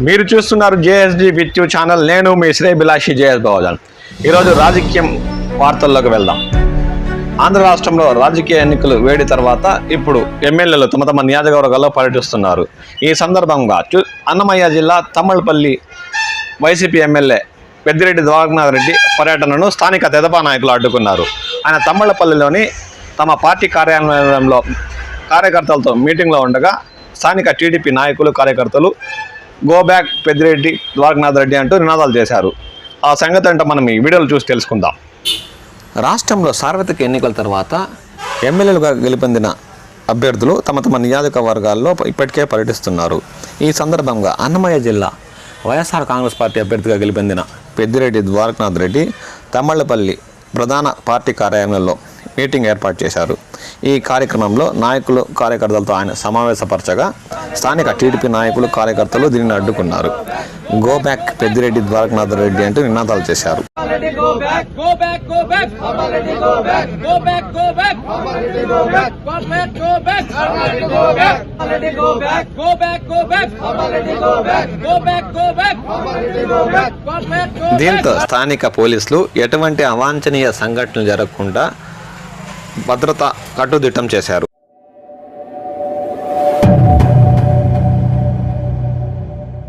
మీరు చూస్తున్నారు JSD with you channel. నేను మీ శ్రేయభిలాషి జేఎస్ బావజాన్. ఈరోజు రాజకీయం వార్తల్లోకి వెళ్దాం. ఆంధ్ర రాష్ట్రంలో రాజకీయ ఎన్నికలు వేడి తర్వాత ఇప్పుడు ఎమ్మెల్యేలు తమ తమ నియోజకవర్గాల్లో పర్యటిస్తున్నారు. ఈ సందర్భంగా అన్నమయ్య జిల్లా తమ్మలపల్లి వైసీపీ ఎమ్మెల్యే పెద్దిరెడ్డి ద్వారకనాథ్ రెడ్డి పర్యటనను స్థానిక తెదపా నాయకులు అడ్డుకున్నారు. ఆయన తమ్మలపల్లిలోని తమ పార్టీ కార్యాలయంలో కార్యకర్తలతో మీటింగ్లో ఉండగా స్థానిక టీడీపీ నాయకులు కార్యకర్తలు గో బ్యాక్ పెద్దిరెడ్డి ద్వారకనాథ్ రెడ్డి అంటూ నినాదాలు చేశారు. ఆ సంగతి అంటే మనం ఈ వీడియోలు చూసి తెలుసుకుందాం. రాష్ట్రంలో సార్వత్రిక ఎన్నికల తర్వాత ఎమ్మెల్యేలుగా గెలుపొందిన అభ్యర్థులు తమ తమ నియోజకవర్గాల్లో ఇప్పటికే పర్యటిస్తున్నారు. ఈ సందర్భంగా అన్నమయ్య జిల్లా వైఎస్ఆర్ కాంగ్రెస్ పార్టీ అభ్యర్థిగా గెలుపొందిన పెద్దిరెడ్డి ద్వారకనాథ్ రెడ్డి తమ్మళ్లపల్లి ప్రధాన పార్టీ కార్యాలయంలో మీటింగ్ ఏర్పాటు చేశారు. ఈ కార్యక్రమంలో నాయకులు కార్యకర్తలతో ఆయన సమావేశపరచగా స్థానిక టీడీపీ నాయకులు కార్యకర్తలు దీనిని అడ్డుకున్నారు. గో బ్యాక్ పెద్దిరెడ్డి ద్వారకనాథ్ రెడ్డి అంటూ నినాదాలు చేశారు. దీంతో స్థానిక పోలీసులు ఎటువంటి అవాంఛనీయ సంఘటనలు జరగకుండా భద్రత కట్టుదిట్టం చేశారు.